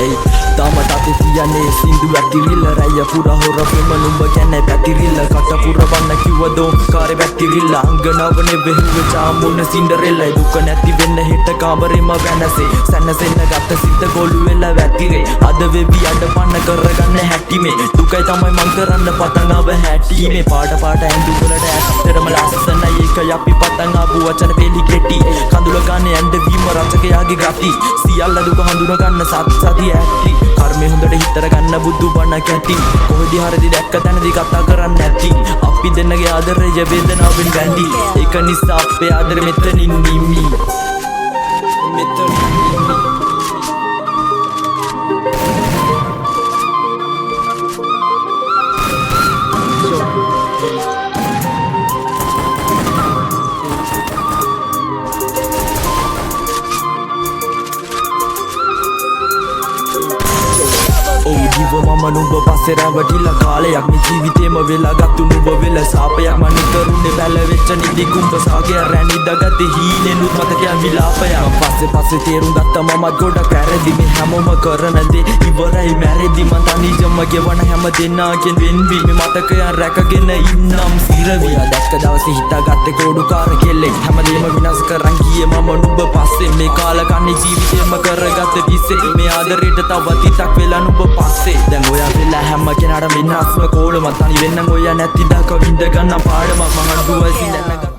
Ei, තාම තාතේ තියන්නේ සින්දු ඇතිරිල්ල රැය පුරා හොර ප්‍රේම නුඹ ගැන පැතිරිල්ල කට පුරවන්න කිව්ව දෝංකාරේ වැතිරිල්ල අංගනවනේ වෙහුව චාමුන සින්ඩරෙල්ල දුක නැති වෙන්න හෙට කාමරෙම වෙනසේ සැනසෙන්න ගත සිත ගොළු වෙලා වැතිරේ අද වෙවි අඩ පන්න කරගන්න හැටි මේ දුකයි තමයි මං කරන්න පතන් ආව හැටි මේ පාට පාට ඇඳු වලට ඇත්තරම ලස්සනයි ඒක අපි පතන් ආපු වචන පෙළි කෙටි කඳුල ගන්න ඇඳ වීම රචකයාගේ ගති සියල්ල දුක හඳුන ගන්න සත්සතිය ඇති කර්මය හොඳට හිතර ගන්න බුදු බණ කැටි කොහෙදි හරිදි දැක්ක තැනදී කතා කරන්න නැති අපි දෙන්නගේ ආදරය වේදනාවෙන් බැඳි ඒක නිසා අපේ ආදරෙ මෙතනින් නිමි මෙතනින් නිමි ජීව මම නුඹ පස්සේ රැවටිලා කාලයක් මේ ජීවිතේම වෙලා ගත්තු නුඹ වෙල සාපයක් මම නිකරුනේ බැල වෙච්ච නිදි කුඹ සාගේ රැනිදගත්තේ හීනෙනුත් මතකයන් විලාපයක් පස්සේ තේරුම් ගත්ත මමත් ගොඩක් වැරදි මේ හැමෝම කරන දේ ඉවරයි මැරෙදි මං තනියම ගෙවන හැම දෙනාගෙන් වෙන්වි මේ මතකයන් රැකගෙන ඉන්නම් සිරවි දැක්ක දවසේ හිතාගත්තේ ගොඩුකාර කෙල්ලෙක් හැමදේම විනාශ කරන් ගියේ මම නුඹ පස්සේ මේ කාලකන්ණි ජීවිතේම කරගත්ත විසේ මේ ආදරේට තව තිතක් වෙලා නුඹ පස්සේ දැන් ඔයා වෙලා හැම කෙනාට විනාශම කෝල මතනි වෙන්න ඔයා නැති දක විඳ ගන්න පාඩමක් මම අඩුවයි සිඳන්න